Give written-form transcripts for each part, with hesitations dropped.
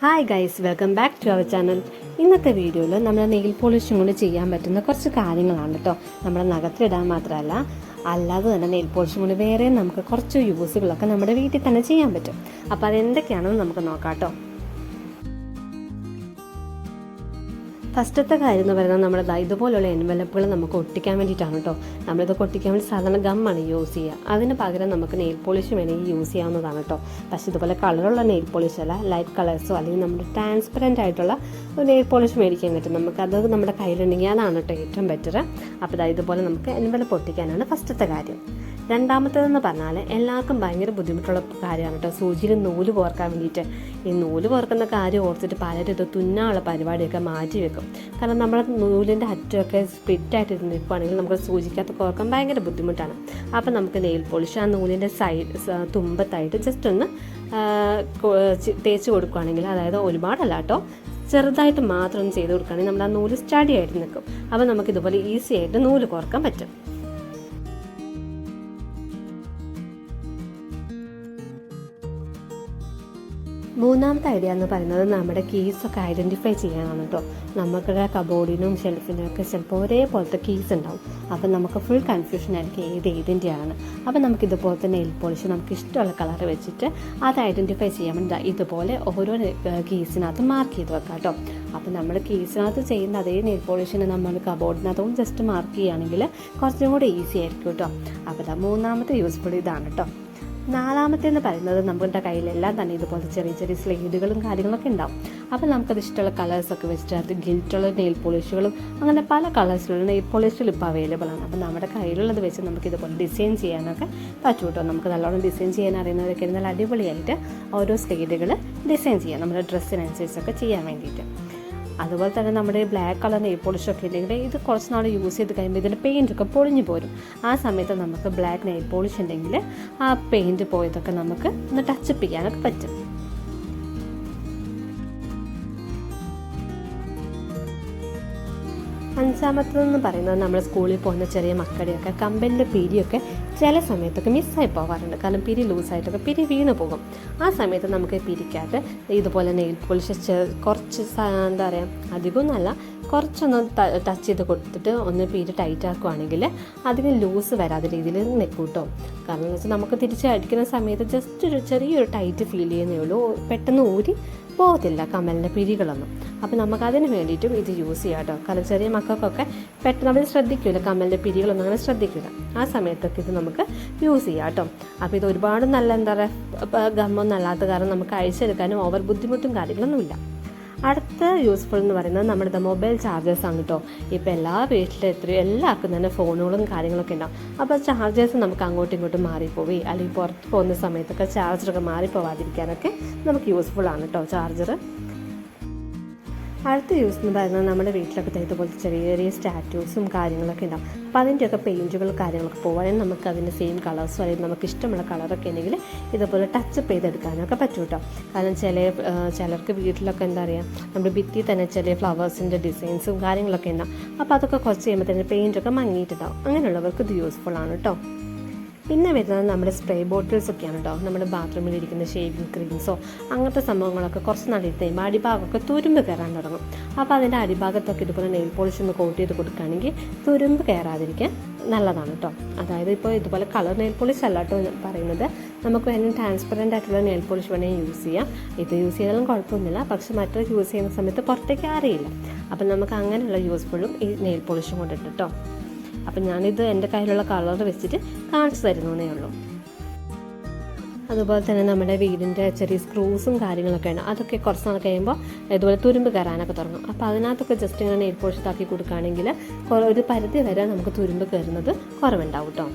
Hi guys, welcome back to our channel. ഇന്നത്തെ വീഡിയോയിൽ നമ്മൾ നെയിൽ പോളിഷും കൊണ്ട് ചെയ്യാൻ പറ്റുന്ന കുറച്ച് കാര്യങ്ങളാണ് കേട്ടോ. നമ്മുടെ നഖത്തിലിടാൻ മാത്രമല്ല, അല്ലാതെ തന്നെ നെയിൽ പോളിഷും കൊണ്ട് വേറെ നമുക്ക് കുറച്ച് യൂസുകളൊക്കെ നമ്മുടെ വീട്ടിൽ തന്നെ ചെയ്യാൻ പറ്റും. അപ്പോൾ അതെന്തൊക്കെയാണെന്ന് നമുക്ക് നോക്കാം കേട്ടോ. ഫസ്റ്റത്തെ കാര്യം എന്ന് പറയുന്നത് നമ്മുടെ ഇതുപോലുള്ള എൻവലപ്പുകൾ നമുക്ക് ഒട്ടിക്കാൻ വേണ്ടിയിട്ടാണ് കേട്ടോ. നമ്മളിതൊക്കെ ഒട്ടിക്കാൻ വേണ്ടി സാധാരണ ഗമ്മാണ് യൂസ് ചെയ്യുക. അതിന് പകരം നമുക്ക് നെയിൽ പോളിഷ് വേണമെങ്കിൽ യൂസ് ചെയ്യാവുന്നതാണ് കേട്ടോ. പക്ഷേ ഇതുപോലെ കളറുള്ള നെയിൽ പോളിഷ് അല്ല, ലൈറ്റ് കളേഴ്സോ അല്ലെങ്കിൽ നമ്മുടെ ട്രാൻസ്പെറൻ്റ് ആയിട്ടുള്ള ഒരു നെയിൽ പോളിഷ് മേടിക്കാൻ പറ്റും. നമുക്കത് നമ്മുടെ കയ്യിലുണ്ടെങ്കിൽ അതാണ് കേട്ടോ ഏറ്റവും ബെറ്റർ. അപ്പോൾ ഇതുപോലെ നമുക്ക് എൻവലപ്പ് ഒട്ടിക്കാനാണ് ഫസ്റ്റത്തെ കാര്യം. രണ്ടാമത്തേതെന്ന് പറഞ്ഞാൽ എല്ലാവർക്കും ഭയങ്കര ബുദ്ധിമുട്ടുള്ള കാര്യമാണ് കേട്ടോ, സൂചിയിൽ നൂല് കോർക്കാൻ വേണ്ടിയിട്ട്. ഈ നൂല് കോർക്കുന്ന കാര്യം ഓർത്തിട്ട് പലരും ഇത് തുന്നാനുള്ള പരിപാടിയൊക്കെ മാറ്റി വെക്കും. കാരണം നമ്മുടെ നൂലിൻ്റെ അറ്റമൊക്കെ സ്പ്ലിറ്റായിട്ട് നിൽക്കുകയാണെങ്കിൽ നമുക്ക് സൂചിക്കകത്ത് കോർക്കാൻ ഭയങ്കര ബുദ്ധിമുട്ടാണ്. അപ്പം നമുക്ക് നെയിൽ പോളിഷ് ആ നൂലിൻ്റെ തുമ്പത്തായിട്ട് ജസ്റ്റ് ഒന്ന് തേച്ച് കൊടുക്കുകയാണെങ്കിൽ, അതായത് ഒരുപാടല്ല കേട്ടോ, ചെറുതായിട്ട് മാത്രം ഒന്ന് ചെയ്ത് കൊടുക്കുകയാണെങ്കിൽ നമ്മുടെ ആ നൂല് സ്റ്റഡി ആയിട്ട് നിൽക്കും. അപ്പോൾ നമുക്കിതുപോലെ ഈസി ആയിട്ട് നൂല് കോർക്കാൻ പറ്റും. മൂന്നാമത്തെ ഐഡിയ എന്ന് പറയുന്നത് നമ്മുടെ കീസൊക്കെ ഐഡൻറ്റിഫൈ ചെയ്യാനാണ് കേട്ടോ. നമുക്കിടെ കബോർഡിനും ഷെൽഫിനും ഒക്കെ ചിലപ്പോൾ ഒരേപോലത്തെ കീസ് ഉണ്ടാവും. അപ്പം നമുക്ക് ഫുൾ കൺഫ്യൂഷൻ ആയിരിക്കും ഏതിൻ്റെയാണ്. അപ്പം നമുക്കിതുപോലത്തെ നെയിൽ പോളിഷ് നമുക്ക് ഇഷ്ടമുള്ള കളർ വെച്ചിട്ട് അത് ഐഡൻറ്റിഫൈ ചെയ്യാൻ വേണ്ടി ഇതുപോലെ ഓരോ കീസിനകത്ത് മാർക്ക് ചെയ്ത് വെക്കാം കേട്ടോ. അപ്പം നമ്മൾ കീസിനകത്ത് ചെയ്യുന്ന അതേ നെയിൽ പോളിഷിന് നമ്മൾ കബോർഡിനകത്തും ജസ്റ്റ് മാർക്ക് ചെയ്യുകയാണെങ്കിൽ കുറച്ചും കൂടി ഈസി ആയിരിക്കും കേട്ടോ. അപ്പോൾ മൂന്നാമത്തെ യൂസ്ഫുൾ ഇതാണ് കേട്ടോ. നാലാമത്തേന്ന് പറയുന്നത് നമ്മുടെ കയ്യിലെല്ലാം തന്നെ ഇതുപോലെ ചെറിയ ചെറിയ സ്ലേഡുകളും കാര്യങ്ങളൊക്കെ ഉണ്ടാവും. അപ്പോൾ നമുക്കത് ഇഷ്ടമുള്ള കളേഴ്സൊക്കെ വെച്ചിട്ട് അത് ഗിൽറ്റുള്ള നെയിൽ പോളിഷുകളും അങ്ങനെ പല കളേഴ്സിലുള്ള നെയിൽ പോളിഷുകൾ ഇപ്പോൾ അവൈലബിൾ ആണ്. അപ്പോൾ നമ്മുടെ കയ്യിലുള്ളത് വെച്ച് നമുക്ക് ഇതുപോലെ ഡിസൈൻ ചെയ്യാനൊക്കെ പറ്റും കേട്ടോ. നമുക്ക് നല്ലോണം ഡിസൈൻ ചെയ്യാൻ അറിയുന്നവരൊക്കെ നല്ല അടിപൊളിയായിട്ട് ഓരോ സ്ലേഡുകൾ ഡിസൈൻ ചെയ്യാം, നമ്മുടെ ഡ്രസ്സിനനുസരിച്ചൊക്കെ ചെയ്യാൻ വേണ്ടിയിട്ട്. അതുപോലെ തന്നെ നമ്മുടെ ബ്ലാക്ക് കളർ നെയിൽ പോളിഷൊക്കെ ഉണ്ടെങ്കിൽ ഇത് കുറച്ച് നാൾ യൂസ് ചെയ്ത് കഴിയുമ്പോൾ ഇതിൻ്റെ പെയിൻറ്റൊക്കെ പൊളിഞ്ഞു പോരും. ആ സമയത്ത് നമുക്ക് ബ്ലാക്ക് നെയിൽ പോളിഷ് ഉണ്ടെങ്കിൽ ആ പെയിൻറ്റ് പോയതൊക്കെ നമുക്ക് ഒന്ന് ടച്ചപ്പ് ചെയ്യാനൊക്കെ പറ്റും. അഞ്ചാമത്തേതെന്ന് പറയുന്നത് നമ്മൾ സ്കൂളിൽ പോകുന്ന ചെറിയ മക്കളുടെയൊക്കെ കമ്പലിൻ്റെ പിരിയൊക്കെ ചില സമയത്തൊക്കെ മിസ്സായി പോകാറുണ്ട്. കാരണം പിരി ലൂസായിട്ടൊക്കെ പിരി വീണ് പോകും. ആ സമയത്ത് നമുക്ക് പിരിക്കകത്ത് ഇതുപോലെ നെയിൽ പോളിഷ് കുറച്ച് എന്താ പറയുക, അധികമൊന്നുമല്ല, കുറച്ചൊന്ന് ടച്ച് ചെയ്ത് കൊടുത്തിട്ട് ഒന്ന് പിരി ടൈറ്റ് ആക്കുകയാണെങ്കിൽ അതിന് ലൂസ് വരാത്ത രീതിയിൽ നിൽക്കും കേട്ടോ. കാരണം എന്ന് വെച്ചാൽ നമുക്ക് തിരിച്ച് അടിക്കുന്ന സമയത്ത് ജസ്റ്റ് ഒരു ചെറിയൊരു ടൈറ്റ് ഫീൽ ചെയ്യുന്നേ ഉള്ളൂ, പെട്ടെന്ന് ഊരി പോകത്തില്ല കമ്മലിൻ്റെ പിരികളൊന്നും. അപ്പോൾ നമുക്കതിന് വേണ്ടിയിട്ടും ഇത് യൂസ് ചെയ്യാം കേട്ടോ. കാരണം ചെറിയ മക്കൾക്കൊക്കെ പെട്ടെന്ന് അവർ ശ്രദ്ധിക്കില്ല, കമ്മലിൻ്റെ പിരികളൊന്നും അങ്ങനെ ശ്രദ്ധിക്കില്ല. ആ സമയത്തൊക്കെ ഇത് നമുക്ക് യൂസ് ചെയ്യാം കേട്ടോ. അപ്പോൾ ഇത് ഒരുപാട് നല്ല എന്താ പറയുക ഗമ്മൊന്നും അല്ലാത്ത കാരണം നമുക്ക് അഴിച്ചെടുക്കാനും ഓവർ ബുദ്ധിമുട്ടും കാര്യങ്ങളൊന്നുമില്ല. അടുത്ത യൂസ്ഫുൾ എന്ന് പറയുന്നത് നമ്മുടെ മൊബൈൽ ചാർജേഴ്സാണ് കേട്ടോ. ഇപ്പോൾ എല്ലാ വീട്ടിലും എല്ലാവർക്കും തന്നെ ഫോണുകളും കാര്യങ്ങളൊക്കെ ഉണ്ടാവും. അപ്പോൾ ചാർജേഴ്സ് നമുക്ക് അങ്ങോട്ടും ഇങ്ങോട്ടും മാറിപ്പോയി അല്ലെങ്കിൽ പുറത്ത് പോകുന്ന സമയത്തൊക്കെ ചാർജറൊക്കെ മാറിപ്പോവാതിരിക്കാനൊക്കെ നമുക്ക് യൂസ്ഫുൾ ആണ് കേട്ടോ ചാർജർ. അടുത്ത യൂസ് എന്ന് പറയുന്നത് നമ്മുടെ വീട്ടിലൊക്കെ ഇതുപോലത്തെ ചെറിയ ചെറിയ സ്റ്റാറ്റ്യൂസും കാര്യങ്ങളൊക്കെ ഉണ്ടാവും. അപ്പോൾ അതിൻ്റെയൊക്കെ പെയിൻറ്റുകൾ കാര്യങ്ങളൊക്കെ പോകാനും നമുക്ക് അതിൻ്റെ സെയിം കളേഴ്സോ അല്ലെങ്കിൽ നമുക്ക് ഇഷ്ടമുള്ള കളറൊക്കെ ഉണ്ടെങ്കിൽ ഇതുപോലെ ടച്ചപ്പ് ചെയ്തെടുക്കാനൊക്കെ പറ്റും കേട്ടോ. കാരണം ചിലർക്ക് വീട്ടിലൊക്കെ എന്താ പറയുക, നമ്മുടെ ഭിത്തി തന്നെ ചെറിയ ഫ്ലവേഴ്സിൻ്റെ ഡിസൈൻസും കാര്യങ്ങളൊക്കെ ഉണ്ടാവും. അപ്പോൾ അതൊക്കെ കുറച്ച് കഴിയുമ്പോൾ തന്നെ പെയിൻറ്റൊക്കെ മങ്ങിയിട്ടുണ്ടാവും. അങ്ങനെയുള്ളവർക്ക് ഇത് യൂസ്ഫുൾ ആണ് കേട്ടോ. പിന്നെ വരുന്നത് നമ്മുടെ സ്പ്രേ ബോട്ടിൽസൊക്കെയാണ് കേട്ടോ. നമ്മുടെ ബാത്റൂമിൽ ഇരിക്കുന്ന ഷേവിങ് ക്രീംസോ അങ്ങനത്തെ സംഭവങ്ങളൊക്കെ കുറച്ച് നാളിരുന്ന് കഴിയുമ്പോൾ അടിഭാഗമൊക്കെ തുരുമ്പ് കയറാൻ തുടങ്ങും. അപ്പോൾ അതിൻ്റെ അടിഭാഗത്തൊക്കെ ഇതുപോലെ നെയിൽ പോളിഷ് ഒന്ന് കോട്ട് ചെയ്ത് കൊടുക്കുകയാണെങ്കിൽ തുരുമ്പ് കയറാതിരിക്കാൻ നല്ലതാണ് കേട്ടോ. അതായത് ഇപ്പോൾ ഇതുപോലെ കളർ നെയിൽ പോളിഷ് അല്ല കേട്ടോ പറയുന്നത്, നമുക്ക് വേണമെങ്കിൽ ട്രാൻസ്പെറൻ്റ് ആയിട്ടുള്ള നെയിൽ പോളിഷ് വേണമെങ്കിൽ യൂസ് ചെയ്യാം. ഇത് യൂസ് ചെയ്താലും കുഴപ്പമൊന്നുമില്ല, പക്ഷെ മറ്റൊരു യൂസ് ചെയ്യുന്ന സമയത്ത് പുറത്തേക്ക് അറിയില്ല. അപ്പം നമുക്ക് അങ്ങനെയുള്ള യൂസ്ഫുള്ളും ഈ നെയിൽ പോളിഷും കൊണ്ടിട്ട് കേട്ടോ. അപ്പം ഞാനിത് എൻ്റെ കയ്യിലുള്ള കളർ വെച്ചിട്ട് കാണിച്ചു തരുന്നേ ഉള്ളൂ. അതുപോലെ തന്നെ നമ്മുടെ വീടിൻ്റെ ചെറിയ സ്ക്രൂസും കാര്യങ്ങളൊക്കെ ഉണ്ട്. അതൊക്കെ കുറച്ച് നാൾ കഴിയുമ്പോൾ ഇതുപോലെ തുരുമ്പ് കയറാനൊക്കെ തുടങ്ങും. അപ്പോൾ അതിനകത്തൊക്കെ ജസ്റ്റ് ഇങ്ങനെ നെയിൽ പോളിഷ് ഇതാക്കി കൊടുക്കുകയാണെങ്കിൽ ഒരു പരിധി വരെ നമുക്ക് തുരുമ്പ് കയറുന്നത് കുറവുണ്ടാവും കേട്ടോ.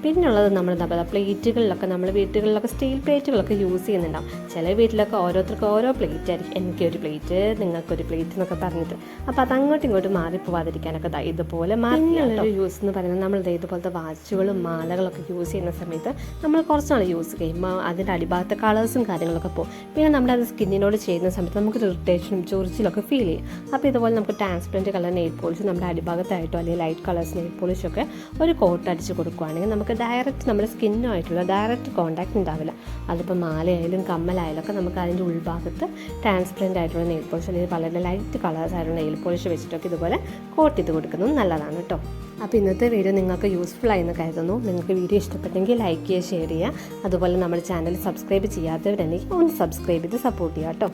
പിന്നുള്ളത് നമ്മൾ എന്താ പറയുക, പ്ലേറ്റുകളിലൊക്കെ നമ്മൾ വീട്ടുകളിലൊക്കെ സ്റ്റീൽ പ്ലേറ്റുകളൊക്കെ യൂസ് ചെയ്യുന്നുണ്ടാവും. ചില വീട്ടിലൊക്കെ ഓരോരുത്തർക്ക് ഓരോ പ്ലേറ്റ് ആയിരിക്കും, എനിക്കൊരു പ്ലേറ്റ് നിങ്ങൾക്കൊരു പ്ലേറ്റ് എന്നൊക്കെ പറഞ്ഞിട്ട്. അപ്പോൾ അത് അങ്ങോട്ടും ഇങ്ങോട്ടും മാറിപ്പോവാതിരിക്കാനൊക്കെ ഇതുപോലെ മാറിയുള്ളൊരു യൂസ് എന്ന് പറയുന്നത് നമ്മൾ ഇതുപോലത്തെ വാച്ചുകളും മാലകളൊക്കെ യൂസ് ചെയ്യുന്ന സമയത്ത് നമ്മൾ കുറച്ച് നാൾ യൂസ് ചെയ്യുമ്പോൾ അതിൻ്റെ അടിഭാഗത്തെ കളേഴ്സും കാര്യങ്ങളൊക്കെ പോകും. പിന്നെ നമ്മുടെ അത് സ്കിന്നിനോട് ചെയ്യുന്ന സമയത്ത് നമുക്ക് ഇറിറ്റേഷനും ചൊറിച്ചിലൊക്കെ ഫീൽ ചെയ്യും. അപ്പോൾ ഇതുപോലെ നമുക്ക് ട്രാൻസ്പെറൻറ്റ് കളർ നെയിൽ പോളിഷ് നമ്മുടെ അടിഭാഗത്തായിട്ടോ അല്ലെങ്കിൽ ലൈറ്റ് കളേഴ്സ് നെയിൽ പോളിഷൊക്കെ ഒരു കോട്ട് അടിച്ച് കൊടുക്കുകയാണെങ്കിൽ നമുക്ക് നമുക്ക് ഡയറക്റ്റ് നമ്മുടെ സ്കിന്നുമായിട്ടുള്ള ഡയറക്റ്റ് കോൺടാക്റ്റ് ഉണ്ടാവില്ല. അതിപ്പോൾ മാലയായാലും കമ്മലായാലും ഒക്കെ നമുക്ക് അതിൻ്റെ ഉൾഭാഗത്ത് ട്രാൻസ്പെറൻ്റ് ആയിട്ടുള്ള നെയിൽ പോളിഷ് അല്ലെങ്കിൽ വളരെ ലൈറ്റ് കളേഴ്സ് ആയിട്ടുള്ള നെയിൽ പോളിഷ് വെച്ചിട്ടൊക്കെ ഇതുപോലെ കോട്ട് ചെയ്ത് കൊടുക്കുന്നത് നല്ലതാണ് കേട്ടോ. അപ്പോൾ ഇന്നത്തെ വീഡിയോ നിങ്ങൾക്ക് യൂസ്ഫുൾ ആയെന്ന് കരുതുന്നു. നിങ്ങൾക്ക് വീഡിയോ ഇഷ്ടപ്പെട്ടെങ്കിൽ ലൈക്ക് ചെയ്യുക, ഷെയർ ചെയ്യുക. അതുപോലെ നമ്മുടെ ചാനൽ സബ്സ്ക്രൈബ് ചെയ്യാത്തവരുണ്ടെങ്കിൽ ഒന്ന് സബ്സ്ക്രൈബ് ചെയ്ത് സപ്പോർട്ട് ചെയ്യുക കേട്ടോ.